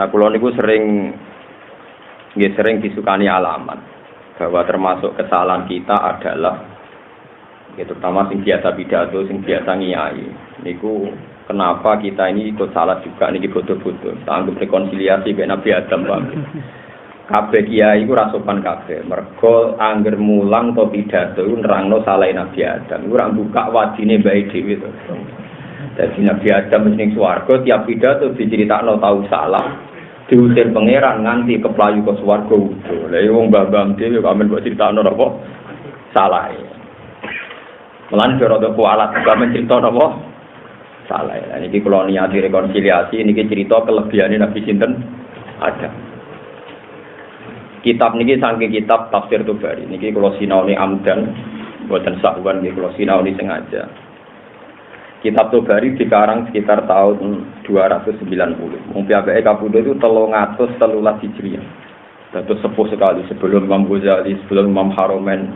Nah, kula niku sering disukani alamat bahwa termasuk kesalahan kita adalah terutama sing biasa pidato, sing biasa ngiyai. Niku kenapa kita ini ikut salah juga niki bodoh-bodoh. Anggap rekonsiliasi ben Nabi Adam Pak. Kabeh kiai iku ra sopan kabeh. Mergo angger mulang to pidato iku nerangno salahe Nabi Adam. Iku ora buka wadine bae dhewe to. Dadi Nabi Adam ning swarga tiap pidato diceritakno tau salah, diusir pangeran nganti keplayu ke swarga udo. Lah wong mbah-mbah dhewe kok amen mbok critakno apa salah. Melan cara toko alat kok cerita napa salah. Lah niki kula niati rekonsiliasi niki cerita kelebihane Nabi sinten Adam. Kitab niki saking kitab Tafsir Tobari niki kula sinaoni amdan boten sahwan niki kula sinaoni sengaja. Kitab Tobari dikarang sekitar tahun 290. Wong piyambake kapundhut itu 313 Hijriah. Dados sepuh sekali sebelum Imam Ghazali, sebelum Imam Haromen,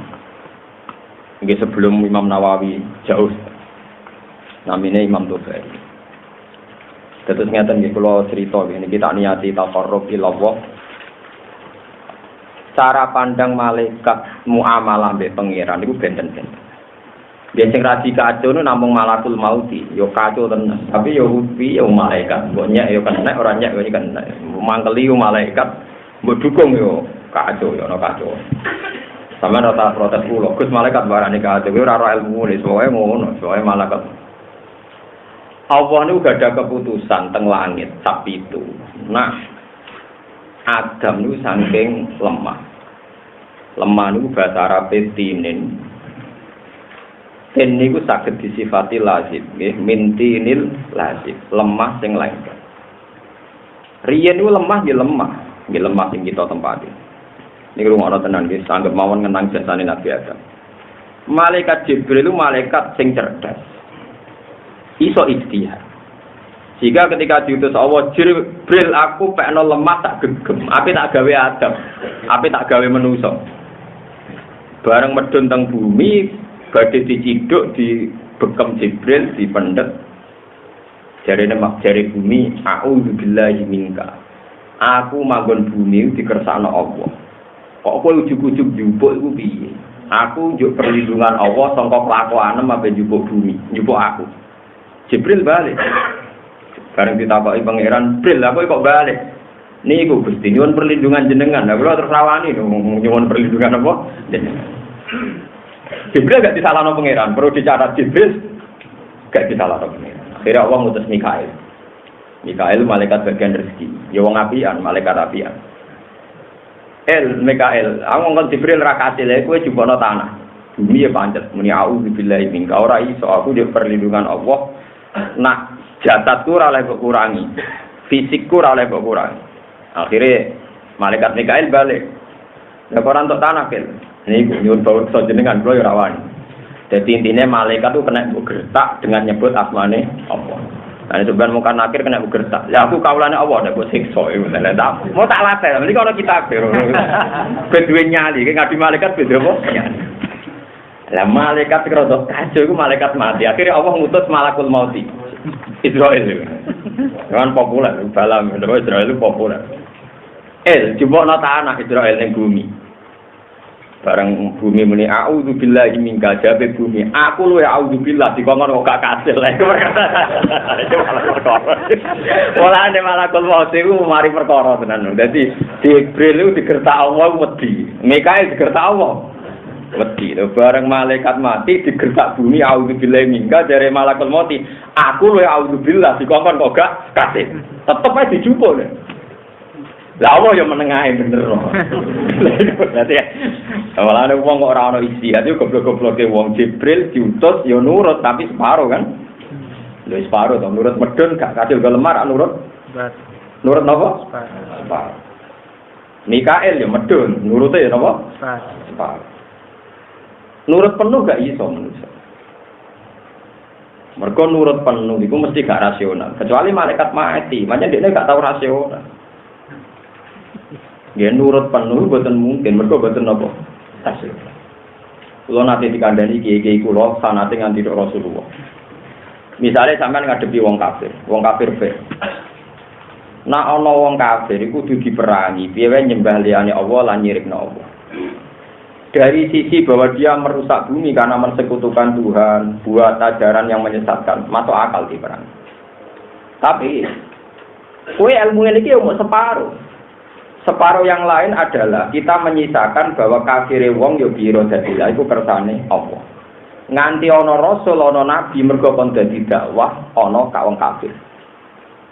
nggih sebelum Imam Nawawi jauh. Namine Imam Tobari. Dados ngeten nggih kula crita niki kita niati taqarrub ila Allah. Cara pandang malaikat muamalah mbek pangeran niku benten-benten. Biar sing radi kacau nu namung malakul mauti, yo kacau tenan. Tapi yo hupi yo malaikat, mbok nyek yo kena, ora nyek yo kena. Mangkeli yo malaikat, mbok dukung yo kacau yo ono kacau. Sama rata protes kula, Gus malaikat barane kacau, ora ora ilmu ne, soe ngono, soe malaikat. Allah niku gak ada keputusan teng langit sak pitu. Nah, Adam niku saking lemah. Lemah niku bahasa Arabe tinin. Ten niku saged disifati lazim, nggih, mintinil lazim, lemah sing lengket. Riyen niku lemah nggih lemah sing kita tempati. Niki rumono tenan nggih, sanggep mawon ngenang jasane Nabi Adam. Malaikat Jibril itu malaikat sing cerdas. Iso ijtihad. Jika ketika diutus Allah, Jibril aku pekno lemah tak gegem, ape tak gawe Adam, ape tak gawe manusa. Bareng medun teng bumi badhe diciduk di bekem Jibril dipendet jarene mak jare bumi a'udzubillahi minka aku manggon bumi dikersakno Allah kok kowe ujug-ujug njupuk iku piye aku njuk perlindungan Allah saka kelakuanem ape njupuk bumi njupuk aku Jibril balik bareng ditakoki pangeran Jibril aku kok balik niku Gusti nyuwun perlindungan jenengan lha kula terus rawani nyuwun perlindungan apa jenengan Jibril gak disalahno pangeran, perlu dicatat Jibril gak disalahno pangeran. Akhirnya Allah ngutus Mikail. Mikail malaikat bagian rezeki. Ya wong apian, malaikat apian. Mikail, aku ngomong Jibril ra kasil kowe jupukno tanah. Bumi ya pancet, muni auzubillahi minka ora iso aku di perlindungan Allah. Nak jasadku ora oleh kok kurangi. Fisikku ora oleh kok kurangi. Akhirnya malaikat Mikail balik. Lah kok ora entuk tanah kel. Ini nyuwun bawah so jenengan kula ya ora wani. Dadi intine malaikat itu kena gertak dengan nyebut asmane Allah. Nah sebenarnya muka nakir kena gertak. Ya aku kaulane Allah nek mbok siksa iku lha tak. Mau tak latih. Mesti ana kitab e. Ben duwe nyali, ngadi malaikat beda apa? Nyali. Lah malaikat krodo kacau iku malaikat mati. Akhirnya Allah ngutus malakul mauti. Israel itu. Kan populer, balam Israel itu populer. Jupukno tanah Israel ning bumi. Barang bumi muni a'udzubillahi minka jabe bumi aku luwe a'udzubillah dikongkon kok gak kasil lha walane malakul maut iku mari perkara tenan dadi Jibril itu digertak Allah wedi Mikail digertak Allah wedi lho bareng malaikat mati digertak bumi a'udzubillahi minka jare malakul maut aku luwe a'udzubillah dikongkon kok gak kasil tetep ae dijupuk lho lah Allah yang menengahe bener loh. Berarti awalane wong kok ora ono isi, ati goblok-gobloke wong Jibril diutus ya nurut tapi separo kan. Lho separo to nurut medun gak kadil go lemar nurut. Nurut napa? Separo. Mikael ya medun, nurute ya napa? Separo. Nurut penuh gak iso manusia. Mergo nurut penuh iku mesti gak rasional. Kecuali malaikat mati, makanya dia gak tahu rasional. Dia nurut penuh boten mungkin, mergo boten napa? Hasil. Kula nate dikandani kiai-kiai kula sanate nganti Rasulullah. Misale sampean ngadepi wong kafir be. Nak ana wong kafir iku kudu diperangi, piye wae nyembah liyane Allah lan nyirikno Allah. Dari sisi bahwa dia merusak bumi karena mensekutukan Tuhan, buat ajaran yang menyesatkan, masuk akal diperangi. Tapi kowe ilmu ini ki mau separuh. Separuh yang lain adalah kita menyisakan bahwa kafire wong yo biro dadilah iku kersane Allah. Nganti ana rasul ana nabi mergo kon dadi dakwah ana ka wong kafir.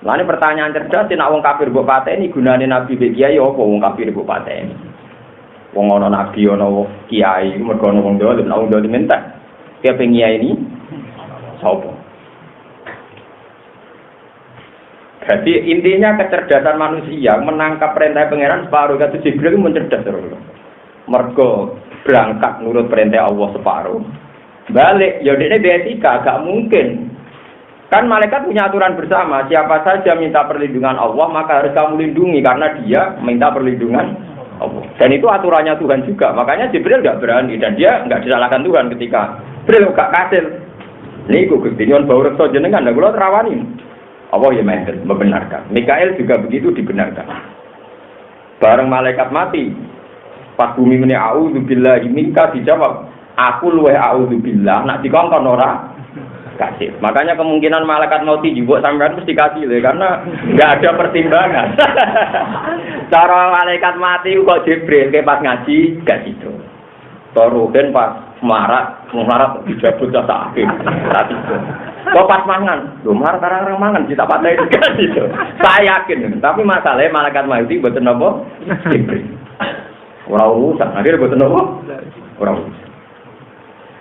Lah ini pertanyaan cerdas, nek wong kafir mbok pateni gunane nabi mbek kiai apa wong kafir mbok pateni? Wong ana nabi ana kiai mergo ana wong dolim, wong dolim mentak. Ki pengiai ini sapa? Jadi intinya kecerdasan manusia menangkap perintah pangeran separuh, kata Jibril itu mencerdas terus. Mergo berangkat nurut perintah Allah separuh. Balik, ya ini betika, gak mungkin. Kan malaikat punya aturan bersama, siapa saja minta perlindungan Allah maka harus kamu lindungi karena dia minta perlindungan Allah. Dan itu aturannya Tuhan juga. Makanya Jibril gak berani dan dia gak disalahkan Tuhan ketika Jibril gak kasil. Ini kok ketinggian bau reksa jenengan, gak boleh terawani. Allah ya membenarkan. Mikael juga begitu dibenarkan. Bareng malaikat mati, pas bumi meni a'udzubillahi minka dijawab, aku luweh a'udzubillah, nak dikongkon ora kasih. Makanya kemungkinan malaikat mati juga sampean mesti kasih lho karena enggak ada pertimbangan. Cara malaikat mati kok Jibril ke pas ngaji gak gitu. Toruhen pas melarat dijabut tak akhir. Tadi itu. Kok pas mangan, lho mar karang mangan kita patai juga gitu. Saya yakin, tapi masalahnya malaikat mati mboten napa? Jibril. Ora urusan, akhirnya mboten napa? Ora urusan.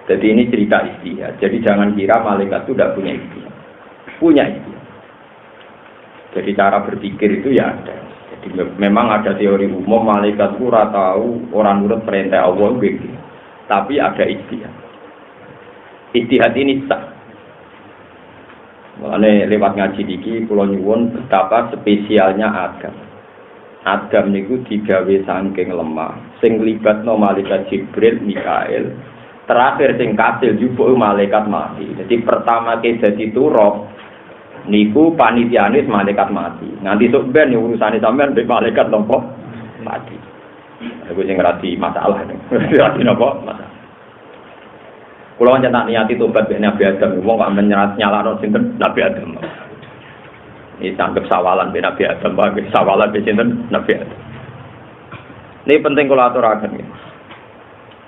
Jadi ini cerita istihad. Jadi jangan kira malaikat itu tidak punya istihad. Punya istihad. Jadi cara berpikir itu ya ada. Jadi memang ada teori umum malaikat itu ora tahu orang nurut perintah Allah begitu. Tapi ada istihad. Istihad ini sah. Mulane lewat ngaji niki kula nyuwun betapa spesialnya Adam. Adam niku digawe saking lemah, sing libatno malaikat Jibril, Mikael, terakhir sing kasil jupuk malaikat mati. Jadi pertama ke dadi turab niku panitiane malaikat mati. Nanti sok ben urusane sampean mbek malaikat nopo mati. Aku sing ngerti masalah niku. Ngerti napa masalah. Kalau macam tak niati tobat dari Nabi Adam, wong kok nyalano sinten Nabi Adam. Ini tanggap sawalan dari Nabi Adam, bagi sawalan dari sinten Nabi Adam. Ini penting kalau aturakan ya.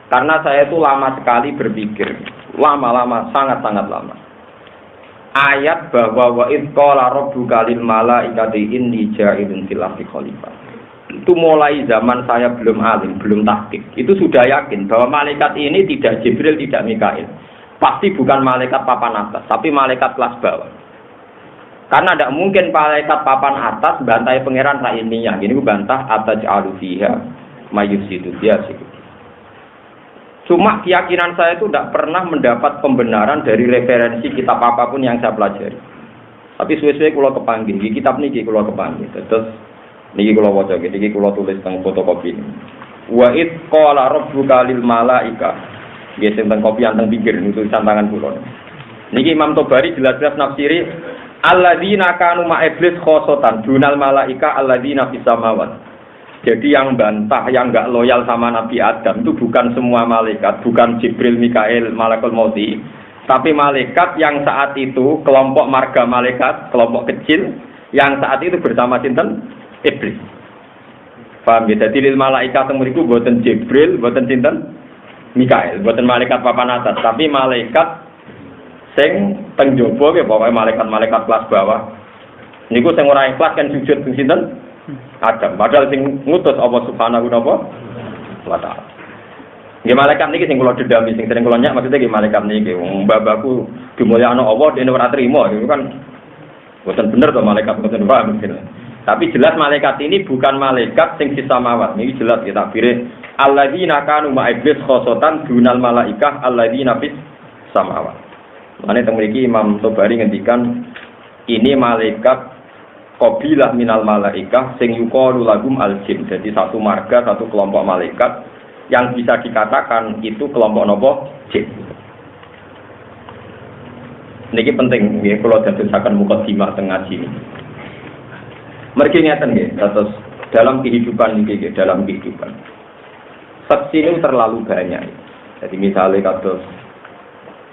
Karena saya itu lama sekali berpikir, lama-lama, sangat-sangat lama. Ayat bahwa wa id qala rabbuka lil malaikati inni ja'ilun fil ardi khalifah. Itu mulai zaman saya belum alim, belum tahqiq. Itu sudah yakin bahwa malaikat ini tidak Jibril, tidak Mikail. Pasti bukan malaikat papan atas, tapi malaikat kelas bawah. Karena tidak mungkin malaikat papan atas bantai pangeran raininya. Gini bantah ataj'alu fiha mayyusidu biasiku. Cuma keyakinan saya itu tidak pernah mendapat pembenaran dari referensi kitab apapun yang saya pelajari. Tapi suwe-suwe kula kepanggih, di kitab niki kula kepanggih. Terus niki kula waca, niki kula tulis teng fotokopi. Wa id qala rabbuka lil malaika. Nggih teng kopi teng pinggir tulisan tangan kula. Niki Imam Tobari jelas-jelas nafsiri alladzina kanu ma iblis khosotan dunal malaika alladzina fis samawat. Jadi yang bantah, yang enggak loyal sama Nabi Adam itu bukan semua malaikat, bukan Jibril, Mikail, Malakul Mauti, tapi malaikat yang saat itu kelompok marga malaikat, kelompok kecil yang saat itu bersama sinten Iblis. Paham ya? Jadi lil malaikat temuriku boten Jibril, boten sinten Mikail, boten malaikat papan atas, tapi malaikat sing teng jaba ya pokoke malaikat-malaikat kelas bawah. Niku sing ora ikhlas kan sujud sinten Adam. Padahal sing ngutus Allah Subhanahu wa taala. Nggih malaikat niki sing kula dedami sing sering kula nyak maksudnya nggih malaikat niki wong babaku dimulyakno Allah dene ora trima itu kan boten bener to malaikat boten paham mungkin. Tapi jelas malaikat ini bukan malaikat sing sisamawat. Niki jelas kita pikir alladzina kanu ma iblis khosotan dunal malaikah alladzina fis samawat. Mane teng mriki Imam Tobari ngendikan ini malaikat qabilah minal malaikah sing yuqalu lahum al-jin. Jadi satu marga, satu kelompok malaikat yang bisa dikatakan itu kelompok nopo jin. Niki penting nggih kula dadosaken mukadimah teng ngaji. Mergi ngeten nggih, terus dalam kehidupan niki dalam kehidupan. Seksi ini terlalu banyak. Jadi misalnya kados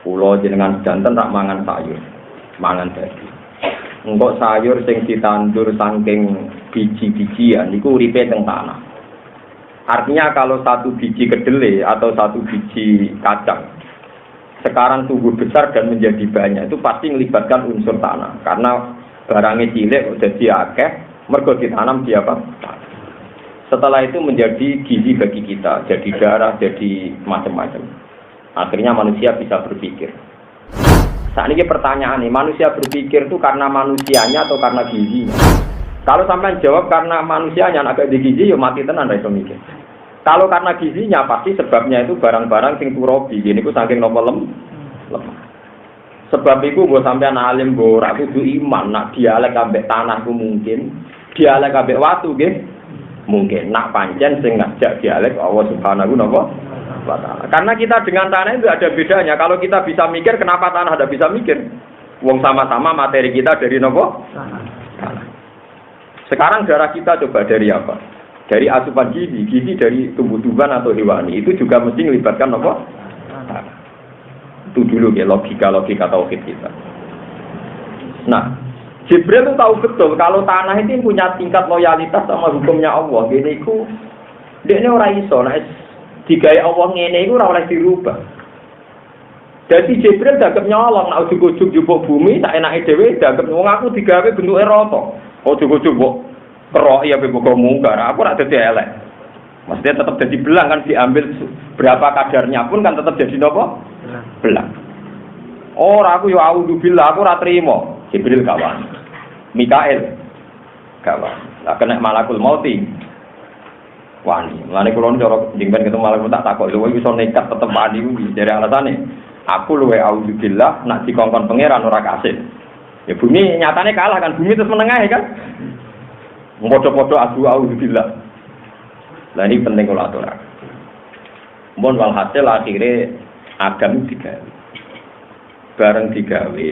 pulau jenengan janten tak mangan sayur, mangan daging. Engkau sayur sing ditandur saking biji-bijian niku uripe teng tanah. Artinya kalau satu biji kedelai atau satu biji kacang sekarang tumbuh besar dan menjadi banyak itu pasti melibatkan unsur tanah karena barangnya cilik jadi akeh mergo ditanam di apa? Setelah itu menjadi gizi bagi kita, jadi darah, jadi macam-macam. Akhirnya manusia bisa berpikir. Saat ini pertanyaan nih, manusia berpikir itu karena manusianya atau karena gizinya? Kalau sampai jawab karena manusianya, agak di gizi, ya mati tenan dari mikir. Kalau karena gizinya, pasti sebabnya itu barang-barang sing turobi. Gini ku saking nopo lemah. Sebab itu gue sampai alim gue ragu itu iman. Nak dialek ambek tanahku mungkin, dialek ambek watu gitu. Mungkin nak pancen sing ngajak dialek Allah Subhanahu wa ta'ala. Karena kita dengan tanah itu ada bedanya. Kalau kita bisa mikir, kenapa tanah ada bisa mikir? Wong sama-sama materi kita dari nopo? Tanah. Sekarang darah kita coba dari apa? Dari asupan gizi dari tumbuh-tumbuhan atau hewani. Itu juga mesti melibatkan nopo? Tanah. Itu dulu ya logika tauhid kita. Nah, Jibril itu tahu betul kalau tanah itu punya tingkat loyalitas sama hukumnya Allah. Gini ku, dia ini orang iso, nah digaya Allah ngene itu ora oleh dirubah. Jadi Jibril dagem nyolong, nak ujug-ujug jupuk bumi, tak enake dhewe dagem wong aku digawe bentuke rata. Ujug-ujug kok kerok ya beboko mungkar, aku ora dadi elek. Maksudnya tetap jadi belang kan diambil berapa kadarnya pun kan tetap jadi nopo? Belang. Ora aku yo auzubillah, aku ora trimo. Jibril kawan, Mikael kawan, lah kena malakul mauti, wani. Lani kulon jorok jengben ketemu malakul tak takut, lu bisa nekat tetep wani dari alasannya. Aku luwe auzubillah, nak dikongkon pangeran ora kasih. Ya bumi nyatanya kalah kan, bumi terus menengah kan. Podo-podo adu auzubillah. Lah ini penting kalau aturan. Mohon walhasil akhirnya agam digawe, bareng digawe.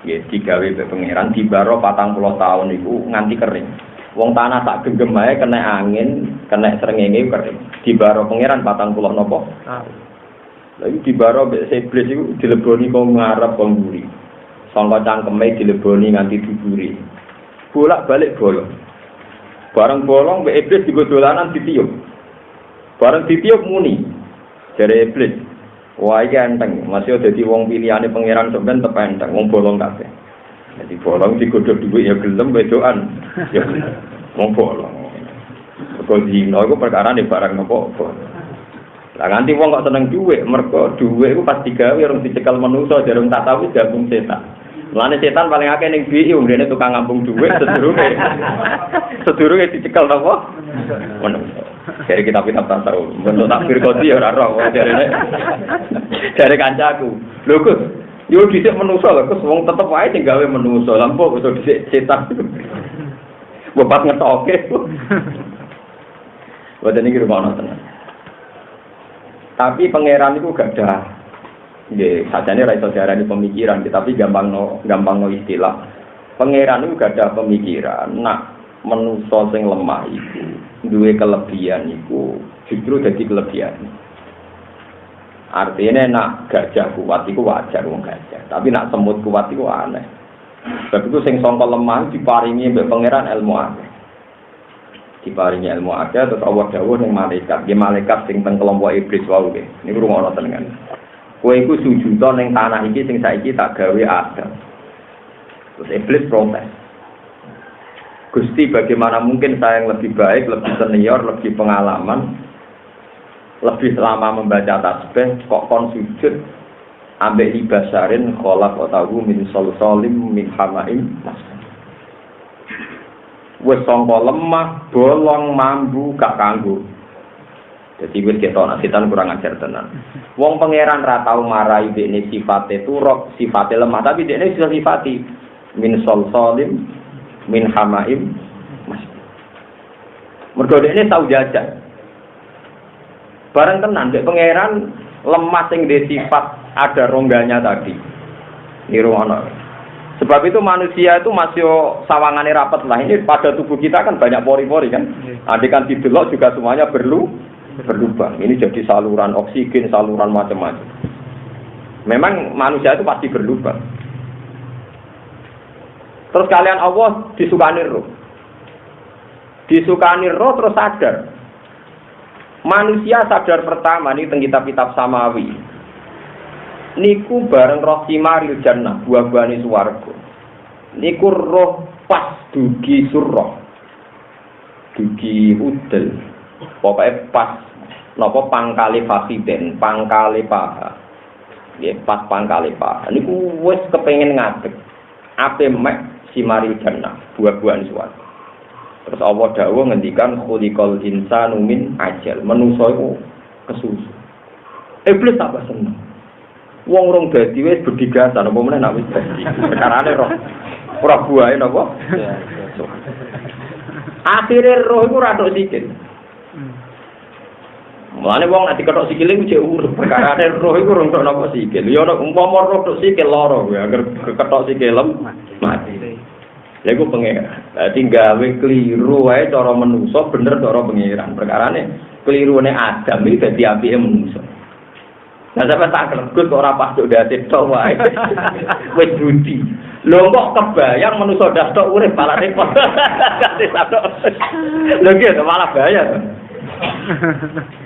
Ya, digawe be pangeran di baro 40 tahun itu nganti kering. Wong tanah tak genggam ae kena angin, kena srengenge kering. Di baro pangeran 40 nopo? Lagi di baro be iblis iku dileboni kok ngarep kok mburi. Sangka cangkeme dileboni nganti duburi. Bolak-balik bolong. Bareng bolong be iblis digo dolanan ditiup. Bareng ditiup muni. Jare iblis, wah iki enteng, masih dadi wong pilihane pangeran sampean tep enteng, wong bolong kabeh. Jadi bolong digodhog dhuwit ya gelem wedokan. Ya wong bolong. Kok dino iku perkarane barang nopo. Lah nganti wong kok seneng dhuwit, mergo dhuwit iku pas digawe orang dicekel manusa jarung tak tahu gabung setan. Mulane setan paling akeh ning BI ngene tukang ngambung dhuwit sedurunge dicekel napa? Manusa. Dari kitab-kitab tasawuf, bentuk takbir kodi ya ora roh dari kancaku. Lho Gus, yo dhisik manusa lho, Gus wong tetep wae sing gawe manusa, lampu iso dhisik setan. Bapak ngetoke. Boten iki rumono tenan. Tapi pangeran itu gak ada. Nggih, sajane ra iso diarani pemikiran, tapi gampangno istilah. Pangeran itu gak ada pemikiran. Nah, manusa sing lemah itu duwe kelebihan iku justru dadi kelebihan. Artinya nak gajah kuat iku wajar wong gajah, tapi nak semut kuat iku aneh. Sebab itu sing sangka lemah diparingi mbek pangeran ilmu akeh. Diparingi ilmu akeh terus Allah dawuh ning malaikat, nggih malaikat sing teng kelompok iblis wae nggih. Niku rungono tenan. Kowe iku sujud ning tanah iki sing saiki tak gawe Adam. Terus iblis protes. Gusti, bagaimana mungkin saya yang lebih baik, lebih senior, lebih pengalaman, lebih lama membaca tasbih, kok kon sujud ambek libasarin kholaq otahu min solsolim min hamaim wis sangka lemah, bolong, mambu, gak kanggo. Jadi wis ketok setan kurang ajar tenan. Wong pangeran ra tau marai dekne sifate turok, sifate lemah, tapi dekne bisa sifati min solsolim min hamaim mas. Mergo dekne tau jajan. Bareng tenan dek pangeran lemah sing dhe sifat ada rongganya tadi. Niru ana. Sebab itu manusia itu masih sawangannya rapat lah. Ini pada tubuh kita kan banyak pori-pori kan. Andai kan didelok juga semuanya berlubang. Ini jadi saluran oksigen, saluran macam-macam. Memang manusia itu pasti berlubang. Terus kalian Allah disukani roh. Disukani roh terus sadar. Manusia sadar pertama nih teng kitab-kitab samawi. Niku bareng roh simaril jannah buah-buahane swarga. Niku roh pas dugi surah. Dugi udel. Pokoke pas napa pangkale fasiden, pangkale paha. Nggih, pas pangkale paha. Niku wis kepengin ngadeg. Ape mek simaril jannah buah-buahane swarga. Terus Allah dawuh ngendikan khuliqal insanu min ajal. Manusa iku kesusu. Iblis tambah seneng. Wong rong dadi wis bedigasan apa meneh nek wis dadi. Perkarane roh. Ora buahe napa? Akhire roh iku ora tok sikil. Mulane wong nek diketok sikile ku jek urip. Perkarane roh iku rong tok napa sikil. Ya nek umpama roh tok sikil lara kuwi agar keketok sikilem mati. Lha iku pengen. Dadi gawe kliru wae cara menungso bener cara pengiran. Perkarane klirune Adam iki dadi apike menungso. Nah, sampai tak kelegut kok ora pas tok dadi tok wae. Wis budi. Lho kok kebayang manusa dak tok urip malah repot. Dadi tok. Lho iki malah bahaya.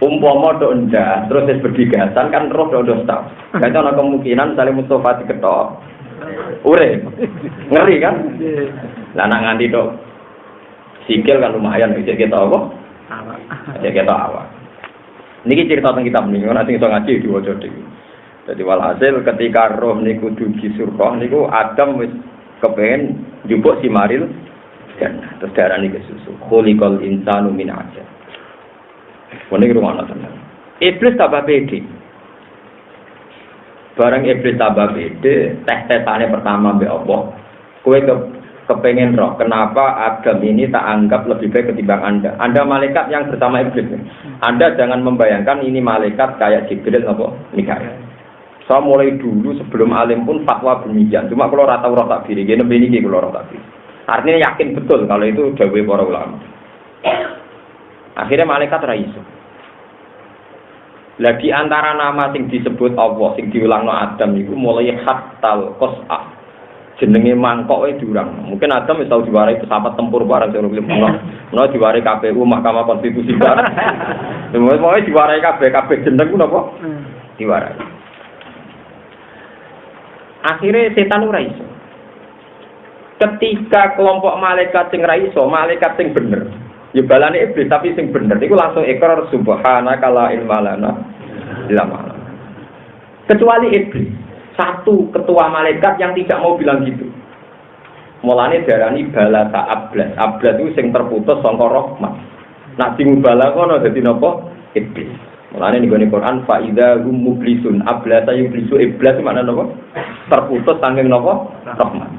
Umpama tok ndak terus wis berdigasan kan roh tok stop. Dadi ana kemungkinan Salim Mustofa diketok. Urip. Ngeri kan? Lah nek nganti tok sikil kan lumayan iki kita apa? Awak. Ya kita awak. Niki cerita tentang kitab niku nek sing iso ngaji diwaca dhewe. Dadi walhasil ketika roh niku dugi surga niku Adam wis kepengin njupuk simaril jannah. Terus darani kesusu. Khuliqal insanu min ajal. Wong iki rumono tenan. Iblis tambah pede. Bareng iblis tambah pede, tes-tesane pertama mbek Allah. Kowe kepengen roh, kenapa Adam ini tak anggap lebih baik ketimbang Anda? Anda malaikat yang bersama iblis. Anda jangan membayangkan ini malaikat kayak Jibril atau Mikail. Saya mulai dulu sebelum alim pun fatwa demikian. Cuma kalau rata roh takbir, gini begini kalau roh takbir. Artinya yakin betul kalau itu dawuh para ulama. Akhirnya malaikat raiso. Lah di antara nama sing disebut Allah, sing diulangno Adam itu mulai hatal qas'a. Jenenge mangkok wae diurang. Mungkin Adam wis tau diwarai pesawat tempur bareng sing film ono. Ono diwarai KPU Mahkamah Konstitusi bareng. Semono diwarai kabeh jeneng ku napa? Diwarai. Akhirnya setan ora iso. Ketika kelompok malaikat sing ra iso, malaikat sing bener. Ya balane iblis tapi sing bener niku langsung ikrar subhanaka la ilma lana illa ma. Kecuali iblis. Satu ketua malaikat yang tidak mau bilang gitu. Mulane darani balasa ablas. Ablas itu sing terputus saka rahmat. Nak dimubala kono dadi napa? Iblis. Mulane ning gone Quran fa idza hum mublisun ablasa yublisu iblis maknane napa? Terputus saking napa? Rahmat.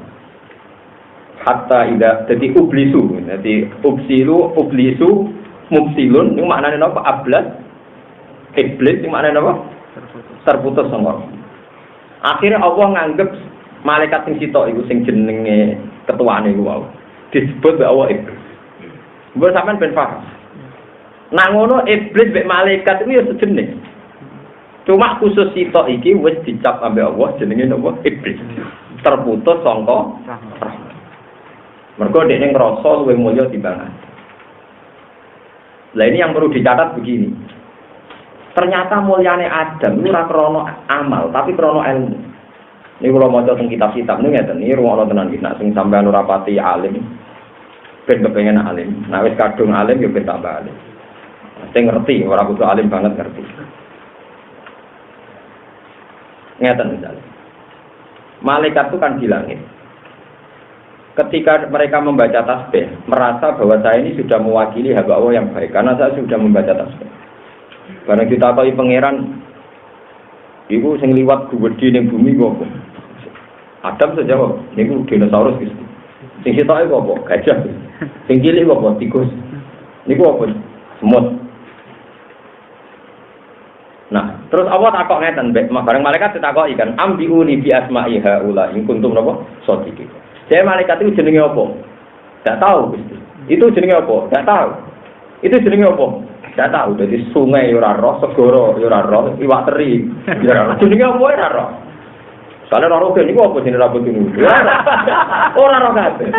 Hatta idza dadi ublisu. Dadi ubsilu ublisu mubsilun niku maknane napa? Ablas. Iblis niku maknane napa? Terputus saka rahmat. Akhirnya Allah nganggep malaikat sing sitok iku sing jenenge ketuane iku wae. Disebut bahwa iblis. Mbok sampean ben paham. Nang ngono iblis mek malaikat iku ya sejenis. Cuma khusus sitok iki wis dicap ambek Allah jenenge napa? Iblis. Terputus saka rahmat. Mergo dekne ngrasa luwih mulya timbang. Lah ini yang perlu dicatat begini. Ternyata mulyane Adam itu ora krana amal, tapi krana ilmu. Ini kalau maca teng kitab-kitab niku ngeten, iki rumono tenan iki nek sing sampean ora pati alim. Ben kepengen alim. Nek wis kadung alim ya ben tambah alim. Sing ngerti, ora kudu alim banget ngerti. Ngeten misalnya. Malaikat itu kan di langit. Ketika mereka membaca tasbih, merasa bahwa saya ini sudah mewakili hamba Allah yang baik karena saya sudah membaca tasbih. Barang ditakoki pangeran, iku sing liwat gede ning bumi kok. Adam sejawab, niku dinosaurus Gusti. Sing sitoke kok apa? Gajah. Sing cilik kok apa? Tikus. Niku apa? Semut. Nah, Terus Allah takok ngeten, bareng malaikat ditakoki kan, ambiuni bi asma'i haula in kuntum napa shodiqin. Saya malaikat itu jenenge apa? Enggak tahu Gusti. Itu jenenge apa? Enggak tahu. Itu jenenge apa? Enggak tahu. Dadi sungai ya ora roh, segara ya ora roh, iwak teri ya ora roh. Jenenge apa ora roh. Soale ora roh niku apa jenenge rambut niku? Ora roh kabeh.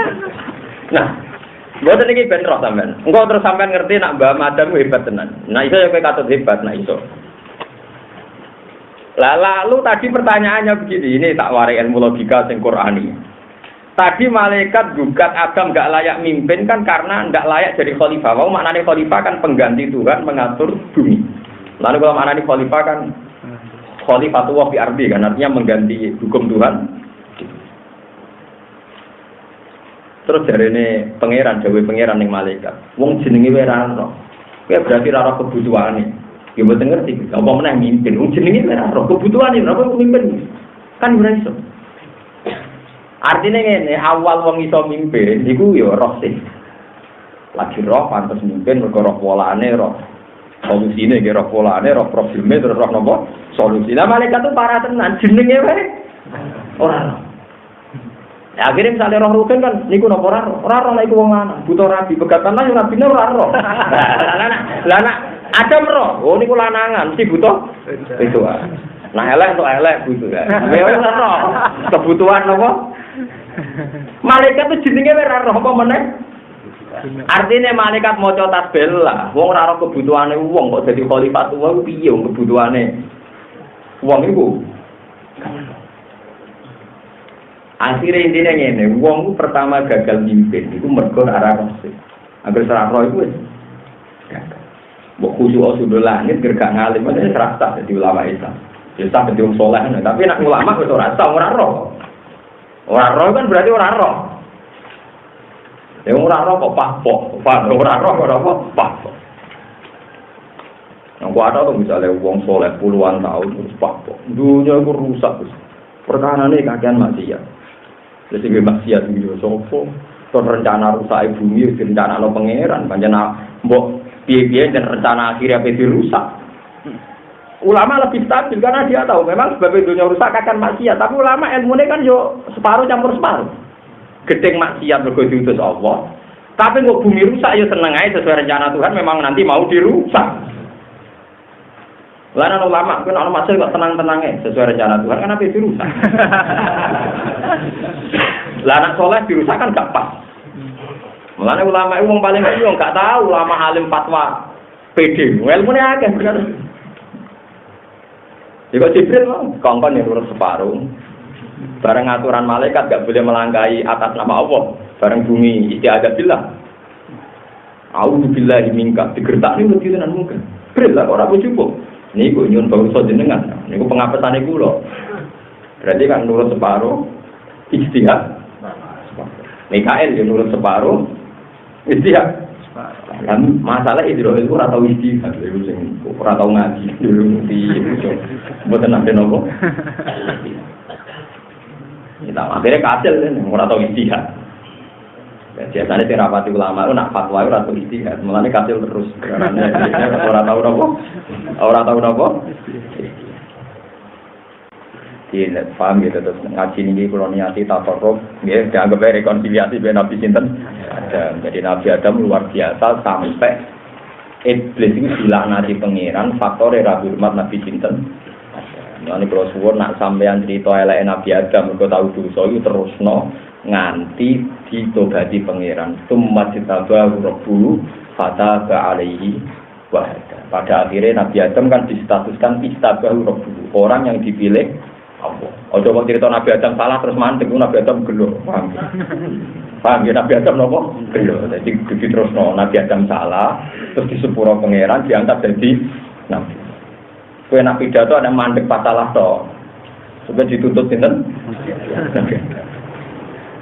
Nah, mboten iki ben roh sampean. Engko terus sampean ngerti nak Mbah Madam hebat tenan. Nah iso ya kowe katut hebat nak iso. Lah lalu tadi pertanyaannya begini, ini tak warai ilmu logika sing Qur'ani. Tadi malaikat gugat Adam enggak layak mimpin kan karena enggak layak jadi khalifah. Mau maknanya khalifah kan pengganti Tuhan mengatur bumi. Lalu kalau maknanya khalifah kan khalifatullah fi ardi kan artinya mengganti hukum Tuhan. Terus dari ini pangeran, dewe pangeran ning malaikat. Wong jenenge wae ra ono. Kuwi berarti ra ono kebutuhane. Ya mboten ngerti. Apa meneh mimpin? Wong jenenge wae ra ono kebutuhane, ora kok mimpin. Kan ora iso. Artinya ngene, awal wong iso mimpin iku ya roh sih. Lagi roh pantes mimpin mergo roh polane, roh solusine ge roh polane, roh probleme terus roh napa? Solusi. Lah malaikat itu para tenan jenenge wae ora ono. Ya akhirnya misalnya roh rugen kan, niku nopo ora roh iku wong lanang, butuh rabi, pegatan lah yang rabine ora roh. Lah nak ada roh, oh niku lanangan, mesti butuh itu. Nah elek untuk elek butuh ya. Memang ora roh, kebutuhan nopo? Malaikat itu jenenge ora roh apa meneh? Artinya malaikat maca tasbih lah, wong ora roh kebutuhane wong kok dadi khalifatullah piye wong kebutuhane wong iku. Akhirnya intinya ngene, wong pertama gagal mimpin itu mergo ora roh. Agar ora roh iku wis gagal. Mbok khusyuk sudah langit gergak ngalim wis rasa dadi ulama Islam. Ya tak dadi wong saleh, tapi nek ulama wis ora tau ora roh. Ora roh kan berarti ora roh. Ya ora roh kok pakpok, ora roh ora apa pakpok. Nang ada tuh misalnya wong saleh puluhan tahun terus pakpok. Dunia iku rusak terus. Perkarane kakean maksiat. Jadi gue maksiat gitu, sopo. Kon rencana rusak bumi, rencana lo pangeran, panjang mbok piye-piye dan rencana akhirnya pasti rusak. Ulama lebih stabil karena dia tahu memang sebab dunia rusak akan maksiat. Tapi ulama ilmunya kan yo separuh campur separuh. Gedeng maksiat mergo diutus Allah. Tapi kok bumi rusak yo seneng aja sesuai rencana Tuhan memang nanti mau dirusak. Lalu ulama kan orang masih kok tenang-tenangnya sesuai rencana Tuhan kan apa dirusak. Lah anak soleh dirusak kan gak pas. Mulane ulama itu paling gak tahu ulama alim fatwa PD. Ilmunya akeh bener. Jika Jibril kongkon yang urus separuh. Bareng aturan malaikat gak boleh melangkahi atas nama Allah. Bareng bumi istiadat billah. A'udzubillahi minka digertak niku tenan mungkin. Jibril lah ora cukup. Niku nyun bangsa jenengan. Niku pengapesane kula. Berarti kan nurut separuh ijtihad. Mikael yang nurut separuh ijtihad. Kan masalah Israil itu ora tau ijtihad, lha sing ora tau ngaji dulu di mboten nate nopo. Kita akhirnya kasil kan ora tau ijtihad. Biasanya terapati ulama itu nak fatwa itu ratu ijtihad, mulane kasil terus. Ora tau nopo. Ora tau nopo. Tidak paham gitu terus ngaji ini kalau niati tafarruq nggih dianggap rekonsiliasi ben Nabi sinten Adam. Jadi Nabi Adam luar biasa sampai iblis itu dilaknati pangeran faktor ra hormat Nabi sinten. Mulane kalau suwun nak sampean cerita eleke Nabi Adam mergo tau dosa iku terusno nganti ditobati pangeran. Tsumma tabahu rabbuhu fataba alaihi wa hada. Pada akhirnya Nabi Adam kan distatuskan istabahu rabbuhu, orang yang dipilih Allah. Ojo kok cerita Nabi Adam salah terus mandek Nabi Adam gelo. Paham? Paham ya Nabi Adam nopo? Gelo. Jadi terusno Nabi Adam salah terus disepuro pangeran diangkat jadi nabi. Kowe nak pidato ada mandek pasalah to. Sampai dituntut sinten?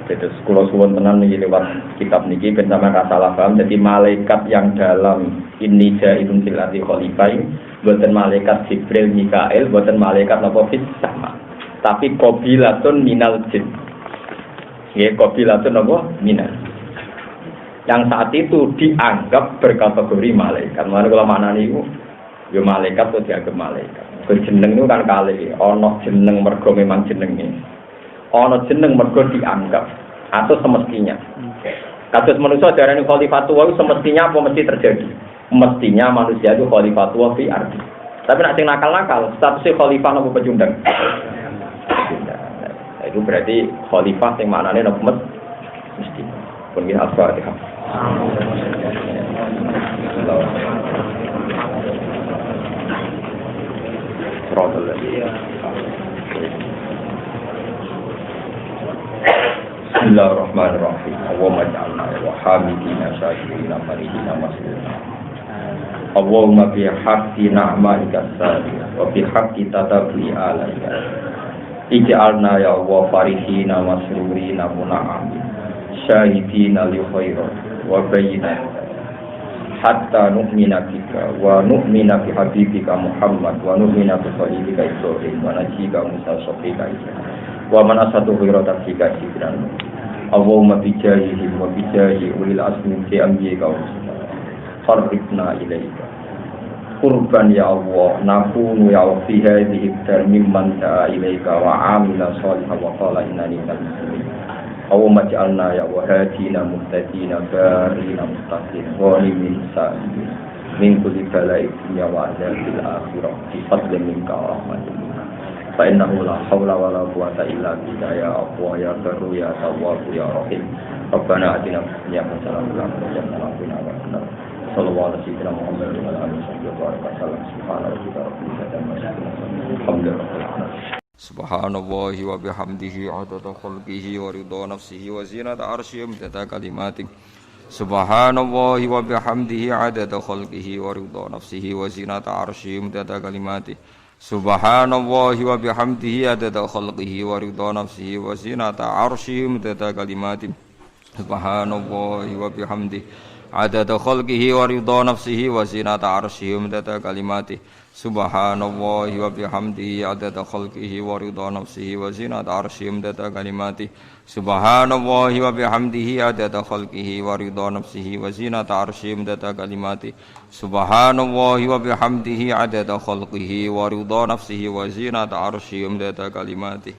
Jadi sekolah suwon tenan iki lewat kitab niki ben sampeyan ra salah paham. Jadi malaikat yang dalam ini jailun fil ardi khalifah boten malaikat Jibril Mikael, boten malaikat napa fis sama. Tapi qabilatun minal jin. Nggih qabilatun napa minal. Yang saat itu dianggap berkategori malaikat. Mana kalau maknane iku ya malaikat atau dianggap malaikat. Jeneng itu kan kali, ono jeneng mergo memang jenenge. Ono jeneng mergo dianggap atau semestinya. Kasus manusia darani khalifatullah semestinya apa mesti terjadi? Mestinya manusia itu khalifatullah fi ardi. Tapi nak sing nakal-nakal, statusnya khalifah nopo pecundang. Nah, itu berarti khalifah sing maknane nopo mesti. Pun kita Al-Fatihah. Bismillahirrahmanirrahim. Allahumma ja'alna wa hamidina syakirina marihina masrina. Allahumma bi haqqi na'maika as-salih wa bi haqqi tatabli alaika. Ij'alna ya Allah farihina masrurina muna'amin. Syahidina li khairat wa bayyina hatta nu'mina bika wa nu'mina bi habibika Muhammad wa nu'mina bi khalilika Ibrahim wa najika Musa sofika wa man asatu khairat bika jibran. Allahumma bi jahihi wa bi jahi ulil asmi fi anbiyika wa farriqna ilaika qurban ya Allah nakunu ya Allah fi hadhihi dar mimman da'a ilaika wa amila sholihan wa qala innani minal muslimin. Allahumma ja'alna ya wa hadina muhtadina barina mustaqim ghalimin sa'in min kulli bala'i dunya wa adzabil akhirah bi fadlin minka wa rahmatin fa innahu la haula wa la quwwata illa bika ya Allah ya barru ya tawwab ya rahim. Rabbana atina fid dunya hasanatan wa qina adzaban nar. Sallallahu alaihi wa Muhammad wa ala alihi wa sallam. Subhana rabbika rabbil izzati amma yasifun. Alhamdulillah. Subhanallahi wa bihamdihi adada khalqihi wa ridha nafsihi wa zinata arsyihi midada kalimatihi. Subhanallahi wa bihamdihi adada khalqihi wa ridha nafsihi wa zinata arsyihi midada kalimatihi. Subhanallahi wa bihamdihi adada khalqihi wa ridha nafsihi wa zinata arsyihi midada kalimatihi. Subhanallahi wa bihamdihi adada khalqihi wa ridha nafsihi wa zinata arsyihi midada kalimatihi. Subhanallahi wa bihamdihi adada khalqihi wa ridha nafsihi wa zinata arsyihi midada kalimatihi. Subhanallahi wa bihamdihi adada khalqihi wa ridha nafsihi wa zinata arsyihi midada kalimatihi. Subhanallahi wa bihamdihi adada khalqihi wa ridha nafsihi wa zinata arsyihi midada kalimatihi.